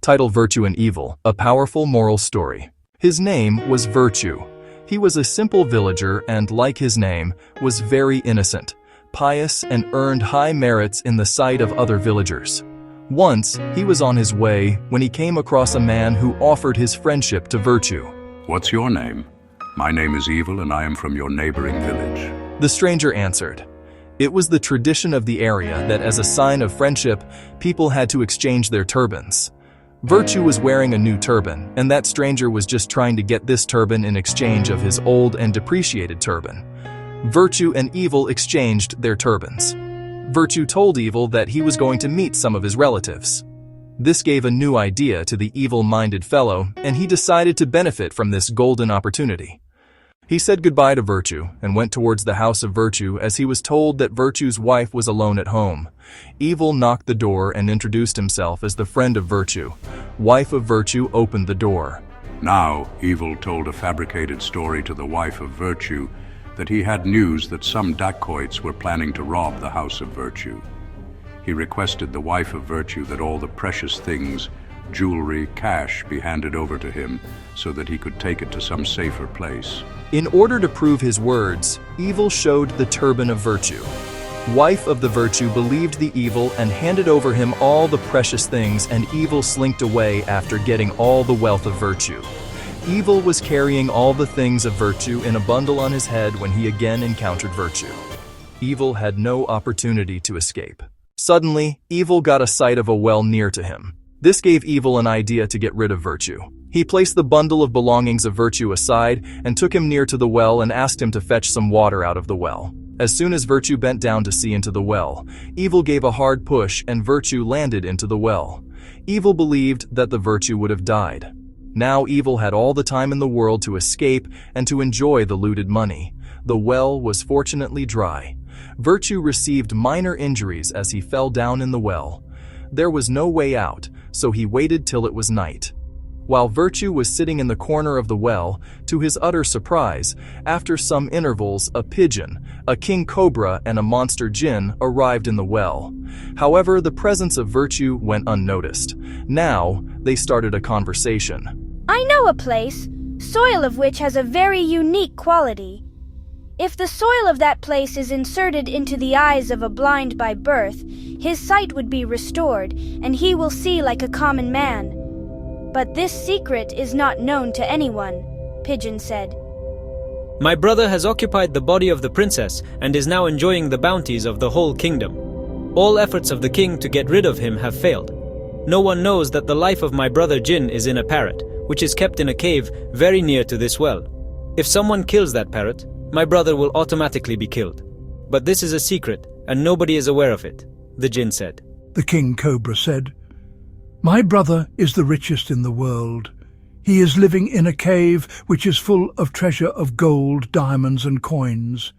titled Virtue and Evil, a powerful moral story. His name was Virtue. He was a simple villager and, like his name, was very innocent, pious, and earned high merits in the sight of other villagers. Once, he was on his way when he came across a man who offered his friendship to Virtue. "What's your name?" "My name is Evil and I am from your neighboring village." The stranger answered. It was the tradition of the area that as a sign of friendship, people had to exchange their turbans. Virtue was wearing a new turban, and that stranger was just trying to get this turban in exchange of his old and depreciated turban. Virtue and Evil exchanged their turbans. Virtue told Evil that he was going to meet some of his relatives. This gave a new idea to the evil-minded fellow, and he decided to benefit from this golden opportunity. He said goodbye to Virtue and went towards the house of Virtue as he was told that Virtue's wife was alone at home. Evil knocked the door and introduced himself as the friend of Virtue. Wife of Virtue opened the door. Now, Evil told a fabricated story to the wife of Virtue that he had news that some dacoits were planning to rob the house of Virtue. He requested the wife of Virtue that all the precious things, jewelry, cash, be handed over to him so that he could take it to some safer place. In order to prove his words, Evil showed the turban of Virtue. Wife of the Virtue believed the Evil and handed over him all the precious things, and Evil slinked away after getting all the wealth of Virtue. Evil was carrying all the things of Virtue in a bundle on his head when he again encountered Virtue. Evil had no opportunity to escape. Suddenly, Evil got a sight of a well near to him. This gave Evil an idea to get rid of Virtue. He placed the bundle of belongings of Virtue aside and took him near to the well and asked him to fetch some water out of the well. As soon as Virtue bent down to see into the well, Evil gave a hard push and Virtue landed into the well. Evil believed that the Virtue would have died. Now Evil had all the time in the world to escape and to enjoy the looted money. The well was fortunately dry. Virtue received minor injuries as he fell down in the well. There was no way out, so he waited till it was night. While Virtue was sitting in the corner of the well, to his utter surprise, after some intervals, a pigeon, a king cobra, and a monster jinn arrived in the well. However, the presence of Virtue went unnoticed. Now, they started a conversation. "I know a place, soil of which has a very unique quality. If the soil of that place is inserted into the eyes of a blind by birth, his sight would be restored, and he will see like a common man. But this secret is not known to anyone," Pigeon said. "My brother has occupied the body of the princess and is now enjoying the bounties of the whole kingdom. All efforts of the king to get rid of him have failed. No one knows that the life of my brother Jin is in a parrot, which is kept in a cave very near to this well. If someone kills that parrot, my brother will automatically be killed. But this is a secret, and nobody is aware of it," the Jinn said. The king cobra said, "My brother is the richest in the world. He is living in a cave which is full of treasure of gold, diamonds and coins.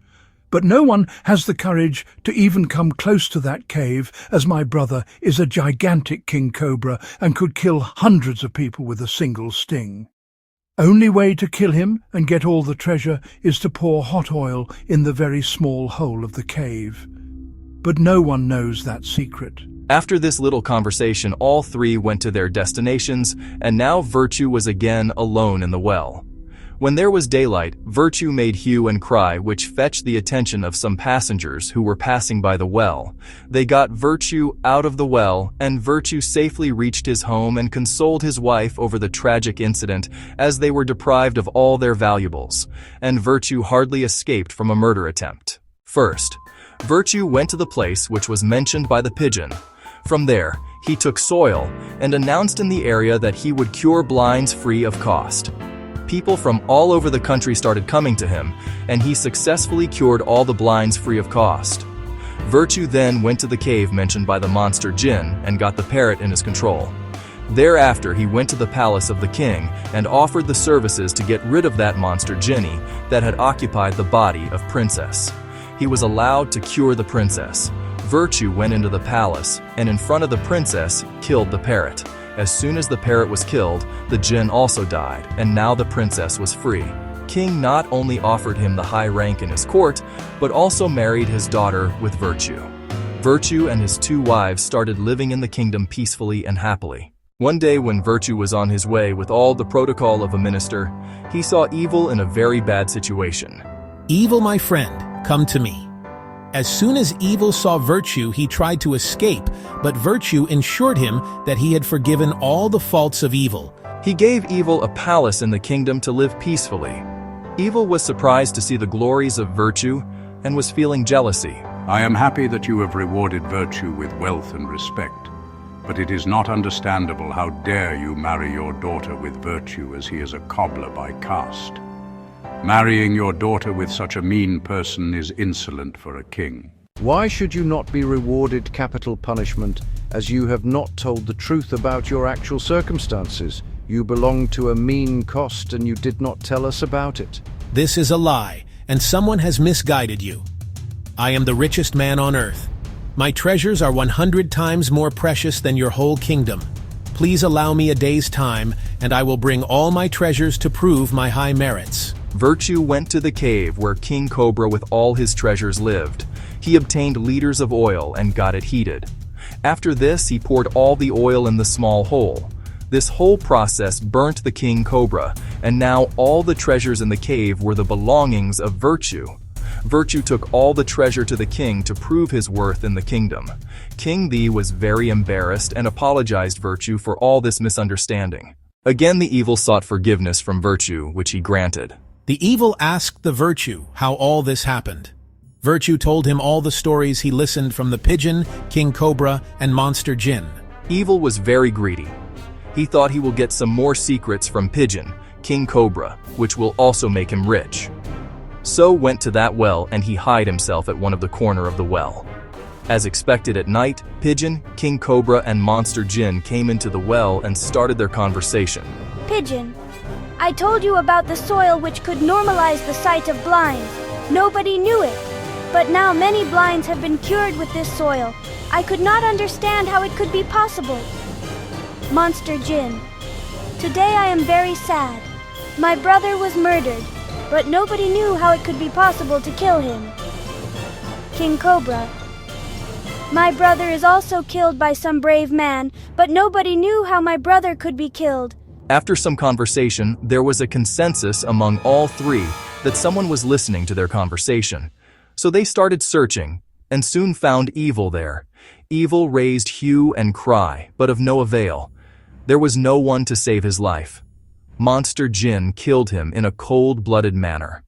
But no one has the courage to even come close to that cave, as my brother is a gigantic king cobra and could kill hundreds of people with a single sting. Only way to kill him and get all the treasure is to pour hot oil in the very small hole of the cave. But no one knows that secret." After this little conversation, all three went to their destinations, and now Virtue was again alone in the well. When there was daylight, Virtue made hue and cry, which fetched the attention of some passengers who were passing by the well. They got Virtue out of the well, and Virtue safely reached his home and consoled his wife over the tragic incident, as they were deprived of all their valuables, and Virtue hardly escaped from a murder attempt. First, Virtue went to the place which was mentioned by the pigeon. From there, he took soil and announced in the area that he would cure blinds free of cost. People from all over the country started coming to him, and he successfully cured all the blinds free of cost. Virtue then went to the cave mentioned by the monster Jinn and got the parrot in his control. Thereafter, he went to the palace of the king and offered the services to get rid of that monster Jinni that had occupied the body of Princess. He was allowed to cure the princess. Virtue went into the palace and in front of the princess killed the parrot. As soon as the parrot was killed, the jinn also died, and now the princess was free. King not only offered him the high rank in his court, but also married his daughter with Virtue. Virtue and his two wives started living in the kingdom peacefully and happily. One day when Virtue was on his way with all the protocol of a minister, he saw Evil in a very bad situation. Evil, my friend, come to me. As soon as Evil saw Virtue, he tried to escape, but Virtue assured him that he had forgiven all the faults of Evil. He gave Evil a palace in the kingdom to live peacefully. Evil was surprised to see the glories of Virtue and was feeling jealousy. I am happy that you have rewarded Virtue with wealth and respect, but it is not understandable how dare you marry your daughter with Virtue, as he is a cobbler by caste. Marrying your daughter with such a mean person is insolent for a king. Why should you not be rewarded capital punishment, as you have not told the truth about your actual circumstances? You belong to a mean caste and you did not tell us about it. This is a lie, and someone has misguided you. I am the richest man on earth. My treasures are 100 times more precious than your whole kingdom. Please allow me a day's time, and I will bring all my treasures to prove my high merits. Virtue went to the cave where King Cobra with all his treasures lived. He obtained liters of oil and got it heated. After this, he poured all the oil in the small hole. This whole process burnt the King Cobra, and now all the treasures in the cave were the belongings of Virtue. Virtue took all the treasure to the king to prove his worth in the kingdom. King Thee was very embarrassed and apologized Virtue for all this misunderstanding. Again the Evil sought forgiveness from Virtue, which he granted. The Evil asked the Virtue how all this happened. Virtue told him all the stories he listened from the Pigeon, King Cobra, and Monster Jinn. Evil was very greedy. He thought he will get some more secrets from Pigeon, King Cobra, which will also make him rich. So went to that well and he hid himself at one of the corner of the well. As expected at night, Pigeon, King Cobra, and Monster Jinn came into the well and started their conversation. Pigeon, I told you about the soil which could normalize the sight of blinds. Nobody knew it. But now many blinds have been cured with this soil. I could not understand how it could be possible. Monster Jinn, today I am very sad. My brother was murdered, but nobody knew how it could be possible to kill him. King Cobra, my brother is also killed by some brave man, but nobody knew how my brother could be killed. After some conversation, there was a consensus among all three that someone was listening to their conversation. So they started searching, and soon found Evil there. Evil raised hue and cry, but of no avail. There was no one to save his life. Monster Jinn killed him in a cold-blooded manner.